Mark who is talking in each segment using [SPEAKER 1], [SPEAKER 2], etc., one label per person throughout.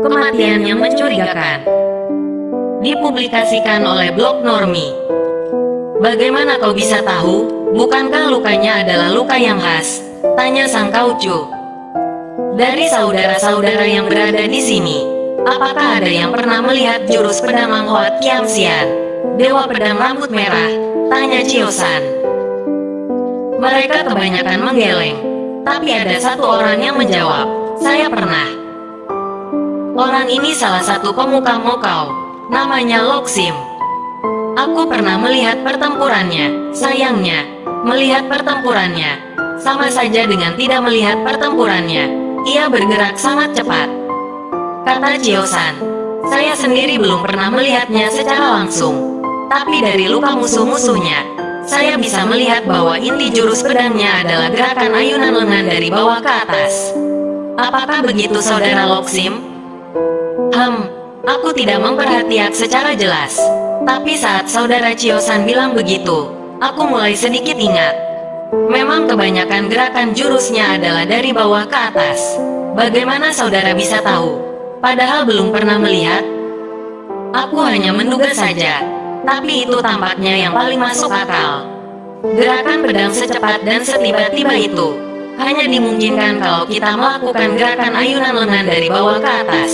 [SPEAKER 1] Kematian yang mencurigakan. Dipublikasikan oleh blog Normi. Bagaimana kau bisa tahu? Bukankah lukanya adalah luka yang khas? Tanya sang kaucu. Dari saudara-saudara yang berada di sini, apakah ada yang pernah melihat jurus pedang Langhuat Kiamsian, Dewa Pedang Rambut Merah? Tanya Chiosan. Mereka kebanyakan menggeleng, tapi ada satu orang yang menjawab, saya pernah. Orang ini salah satu pemuka Mokau, namanya Loksim. Aku pernah melihat pertempurannya. Sayangnya, melihat pertempurannya sama saja dengan tidak melihat pertempurannya. Ia bergerak sangat cepat. Kata Chiosan, saya sendiri belum pernah melihatnya secara langsung. Tapi dari luka musuh-musuhnya, saya bisa melihat bahwa inti jurus pedangnya adalah gerakan ayunan lengan dari bawah ke atas. Apakah begitu, saudara Loksim? Aku tidak memperhatikan secara jelas. Tapi saat saudara Chiosan bilang begitu, aku mulai sedikit ingat. Memang kebanyakan gerakan jurusnya adalah dari bawah ke atas. Bagaimana saudara bisa tahu? Padahal belum pernah melihat. Aku hanya menduga saja. Tapi itu tampaknya yang paling masuk akal. Gerakan pedang secepat dan setiba-tiba itu hanya dimungkinkan kalau kita melakukan gerakan ayunan lengan dari bawah ke atas.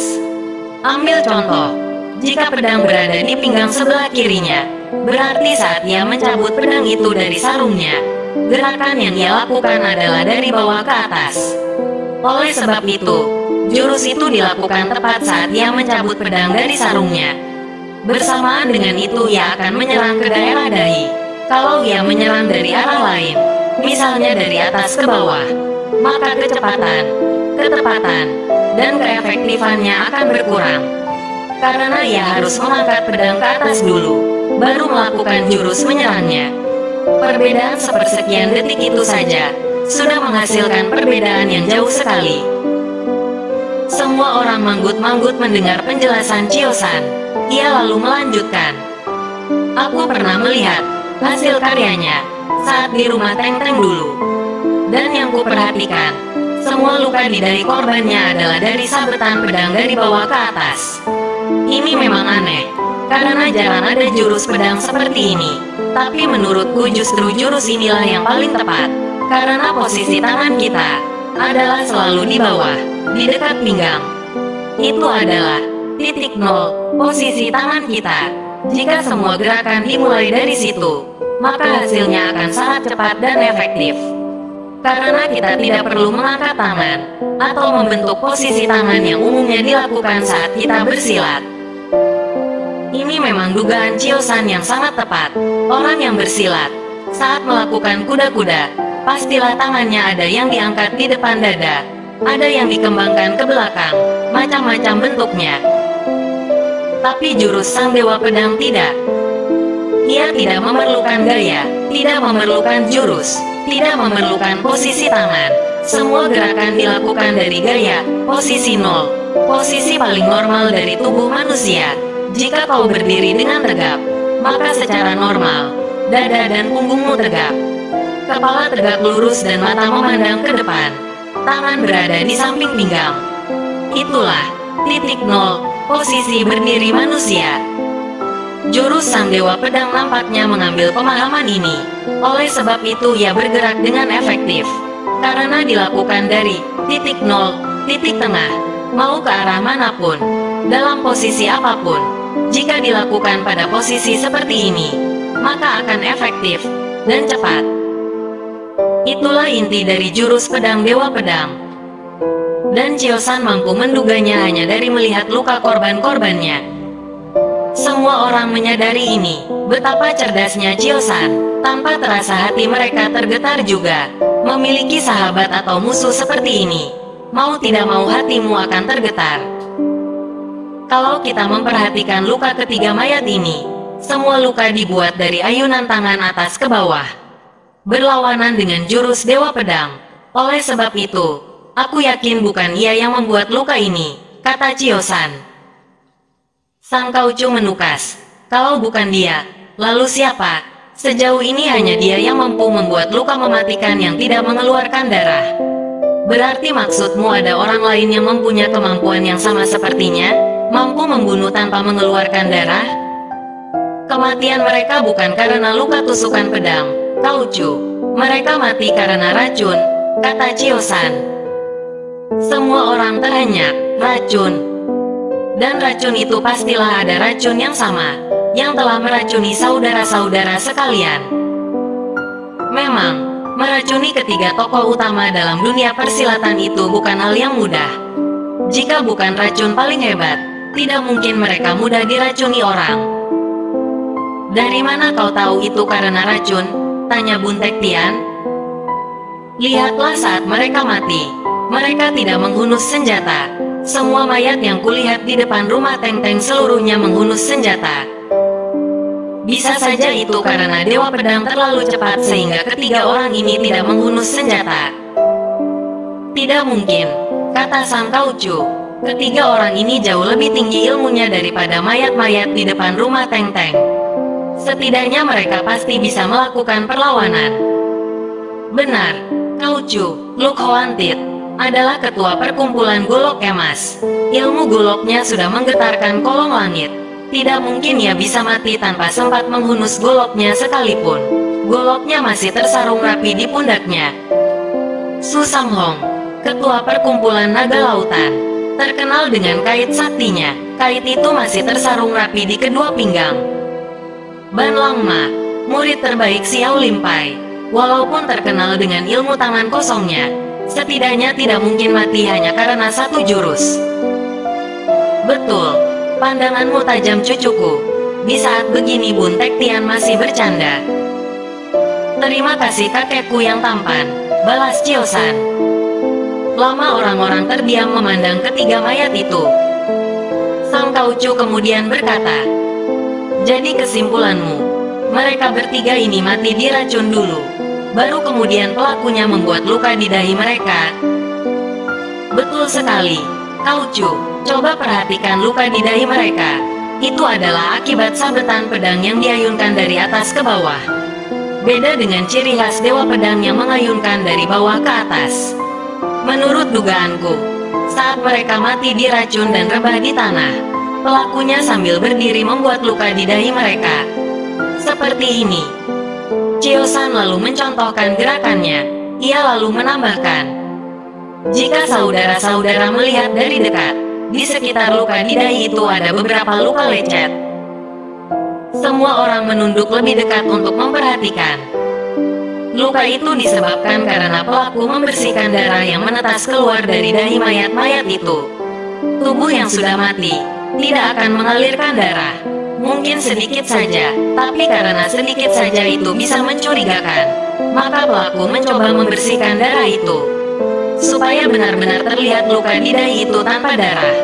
[SPEAKER 1] Ambil contoh. Jika pedang berada di pinggang sebelah kirinya, berarti saat ia mencabut pedang itu dari sarungnya, gerakan yang ia lakukan adalah dari bawah ke atas. Oleh sebab itu, jurus itu dilakukan tepat saat ia mencabut pedang dari sarungnya. Bersamaan dengan itu ia akan menyerang ke daerah dahi. Kalau ia menyerang dari arah lain, misalnya dari atas ke bawah, maka kecepatan, ketepatan, dan keefektifannya akan berkurang. Karena ia harus mengangkat pedang ke atas dulu, baru melakukan jurus menyerangnya. Perbedaan sepersekian detik itu saja sudah menghasilkan perbedaan yang jauh sekali. Semua orang manggut-manggut mendengar penjelasan Chiosan. Ia lalu melanjutkan. Aku pernah melihat hasil karyanya saat di rumah Teng-Teng dulu. Dan yang kuperhatikan, semua luka di dari korbannya adalah dari sabetan pedang dari bawah ke atas. Ini memang aneh, karena jarang ada jurus pedang seperti ini. Tapi menurutku justru jurus inilah yang paling tepat. Karena posisi tangan kita adalah selalu di bawah, di dekat pinggang. Itu adalah titik nol, posisi tangan kita. Jika semua gerakan dimulai dari situ, maka hasilnya akan sangat cepat dan efektif. Karena kita tidak perlu mengangkat tangan, atau membentuk posisi tangan yang umumnya dilakukan saat kita bersilat. Ini memang dugaan Chiosan yang sangat tepat. Orang yang bersilat, saat melakukan kuda-kuda, pastilah tangannya ada yang diangkat di depan dada, ada yang dikembangkan ke belakang, macam-macam bentuknya. Tapi jurus sang dewa pedang tidak. Ia tidak memerlukan gaya, tidak memerlukan jurus, tidak memerlukan posisi tangan. Semua gerakan dilakukan dari gaya, posisi nol, posisi paling normal dari tubuh manusia. Jika kau berdiri dengan tegap, maka secara normal, dada dan punggungmu tegap. Kepala tegak lurus dan mata memandang ke depan. Tangan berada di samping pinggang. Itulah titik nol, posisi berdiri manusia. Jurus sang dewa pedang nampaknya mengambil pemahaman ini. Oleh sebab itu ia bergerak dengan efektif. Karena dilakukan dari titik nol, titik tengah, mau ke arah manapun, dalam posisi apapun. Jika dilakukan pada posisi seperti ini, maka akan efektif dan cepat. Itulah inti dari jurus pedang dewa pedang. Dan Chiosan mampu menduganya hanya dari melihat luka korban-korbannya. Semua orang menyadari ini, betapa cerdasnya Chiosan. Tanpa terasa hati mereka tergetar juga. Memiliki sahabat atau musuh seperti ini, mau tidak mau hatimu akan tergetar. Kalau kita memperhatikan luka ketiga mayat ini, semua luka dibuat dari ayunan tangan atas ke bawah, berlawanan dengan jurus dewa pedang. Oleh sebab itu, aku yakin bukan ia yang membuat luka ini, kata Chiosan. Sang kaucu menukas, kalau bukan dia, lalu siapa? Sejauh ini hanya dia yang mampu membuat luka mematikan yang tidak mengeluarkan darah. Berarti maksudmu ada orang lain yang mempunyai kemampuan yang sama sepertinya, mampu membunuh tanpa mengeluarkan darah? Kematian mereka bukan karena luka tusukan pedang, Kaucu. Mereka mati karena racun, kata Chio-san. Semua orang terhenyak, racun. Dan racun itu pastilah ada racun yang sama, yang telah meracuni saudara-saudara sekalian. Memang, meracuni ketiga tokoh utama dalam dunia persilatan itu bukan hal yang mudah. Jika bukan racun paling hebat, tidak mungkin mereka mudah diracuni orang. Dari mana kau tahu itu karena racun? Tanya Buntek Tian. Lihatlah saat mereka mati. Mereka tidak menghunus senjata. Semua mayat yang kulihat di depan rumah Teng-Teng seluruhnya menghunus senjata. Bisa saja itu karena Dewa Pedang terlalu cepat sehingga ketiga orang ini tidak menghunus senjata. Tidak mungkin, kata Sang Kaucu. Ketiga orang ini jauh lebih tinggi ilmunya daripada mayat-mayat di depan rumah Teng-Teng. Setidaknya mereka pasti bisa melakukan perlawanan. Benar, Kaucu, Luk Hoantit adalah ketua perkumpulan golok emas. Ilmu goloknya sudah menggetarkan kolong langit. Tidak mungkin ia bisa mati tanpa sempat menghunus goloknya sekalipun. Goloknya masih tersarung rapi di pundaknya. Su Samhong, ketua perkumpulan naga lautan, terkenal dengan kait saktinya. Kait itu masih tersarung rapi di kedua pinggang. Ban Langma, murid terbaik Xiao Limpai, walaupun terkenal dengan ilmu tangan kosongnya, setidaknya tidak mungkin mati hanya karena satu jurus. Betul, pandanganmu tajam cucuku. Di saat begini Buntek Tian masih bercanda. Terima kasih kakekku yang tampan, balas Chio-san. Lama orang-orang terdiam memandang ketiga mayat itu. Sang Kaucu kemudian berkata, jadi kesimpulanmu, mereka bertiga ini mati diracun dulu, baru kemudian pelakunya membuat luka di dahi mereka. Betul sekali, Kaucu, coba perhatikan luka di dahi mereka. Itu adalah akibat sabetan pedang yang diayunkan dari atas ke bawah. Beda dengan ciri khas Dewa Pedang yang mengayunkan dari bawah ke atas. Menurut dugaanku, saat mereka mati diracun dan rebah di tanah, pelakunya sambil berdiri membuat luka di dahi mereka. Seperti ini. Chio-san lalu mencontohkan gerakannya. Ia lalu menambahkan, jika saudara-saudara melihat dari dekat, di sekitar luka di dahi itu ada beberapa luka lecet. Semua orang menunduk lebih dekat untuk memperhatikan. Luka itu disebabkan karena pelaku membersihkan darah yang menetes keluar dari dahi mayat-mayat itu. Tubuh yang sudah mati tidak akan mengalirkan darah. Mungkin sedikit saja, tapi karena sedikit saja itu bisa mencurigakan, maka pelaku mencoba membersihkan darah itu, supaya benar-benar terlihat luka di dahi itu tanpa darah.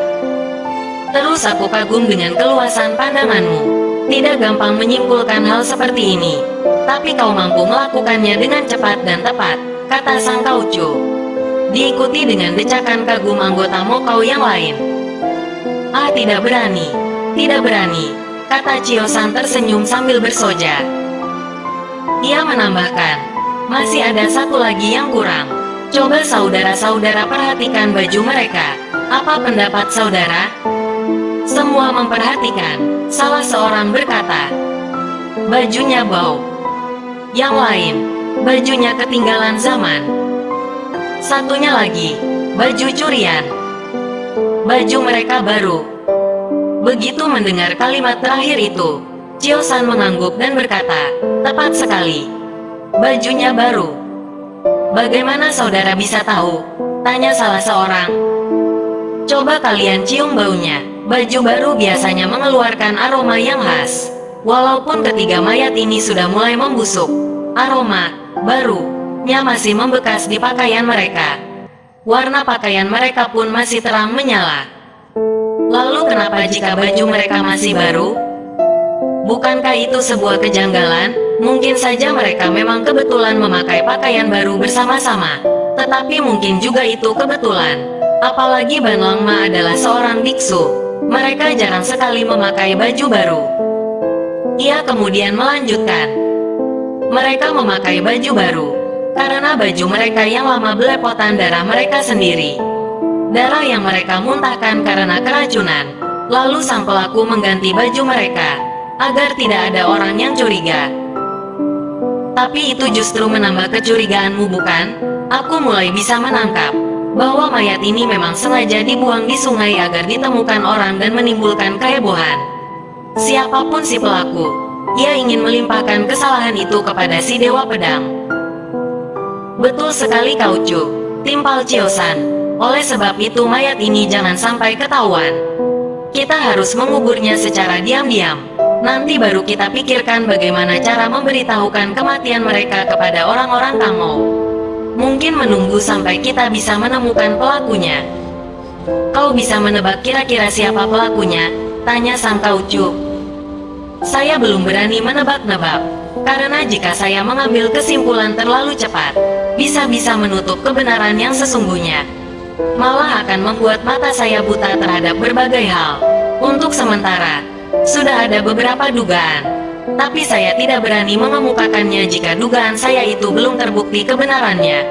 [SPEAKER 1] Terus aku kagum dengan keluasan pandanganmu. Tidak gampang menyimpulkan hal seperti ini, tapi kau mampu melakukannya dengan cepat dan tepat, kata Sang Kaucu. Diikuti dengan decakan kagum anggota Mokau yang lain. Ah, tidak berani, kata Chio-san tersenyum sambil bersoja. Ia menambahkan, masih ada satu lagi yang kurang. Coba saudara-saudara perhatikan baju mereka. Apa pendapat saudara? Semua memperhatikan. Salah seorang berkata, bajunya bau. Yang lain, bajunya ketinggalan zaman. Satunya lagi, baju curian. Baju mereka baru. Begitu mendengar kalimat terakhir itu, Chio-san mengangguk dan berkata, tepat sekali. Bajunya baru. Bagaimana saudara bisa tahu? Tanya salah seorang. Coba kalian cium baunya. Baju baru biasanya mengeluarkan aroma yang khas. Walaupun ketiga mayat ini sudah mulai membusuk, aroma barunya masih membekas di pakaian mereka. Warna pakaian mereka pun masih terang menyala. Lalu kenapa jika baju mereka masih baru? Bukankah itu sebuah kejanggalan? Mungkin saja mereka memang kebetulan memakai pakaian baru bersama-sama. Tetapi mungkin juga itu kebetulan. Apalagi Ban Langma adalah seorang biksu. Mereka jarang sekali memakai baju baru. Ia kemudian melanjutkan, mereka memakai baju baru Karena baju mereka yang lama belepotan darah mereka sendiri. Darah yang mereka muntahkan karena keracunan. Lalu sang pelaku mengganti baju mereka, agar tidak ada orang yang curiga. Tapi itu justru menambah kecurigaanmu, bukan? Aku mulai bisa menangkap bahwa mayat ini memang sengaja dibuang di sungai agar ditemukan orang dan menimbulkan kehebohan. Siapapun si pelaku, ia ingin melimpahkan kesalahan itu kepada si Dewa Pedang. Betul sekali kau, Cu, timpal Chiosan. Oleh sebab itu mayat ini jangan sampai ketahuan. Kita harus menguburnya secara diam-diam. Nanti baru kita pikirkan bagaimana cara memberitahukan kematian mereka kepada orang-orang Kangou. Mungkin menunggu sampai kita bisa menemukan pelakunya. Kau bisa menebak kira-kira siapa pelakunya? Tanya sang kaucu. Saya belum berani menebak-nebak, karena jika saya mengambil kesimpulan terlalu cepat, bisa-bisa menutup kebenaran yang sesungguhnya. Malah akan membuat mata saya buta terhadap berbagai hal. Untuk sementara, sudah ada beberapa dugaan, tapi saya tidak berani mengemukakannya jika dugaan saya itu belum terbukti kebenarannya.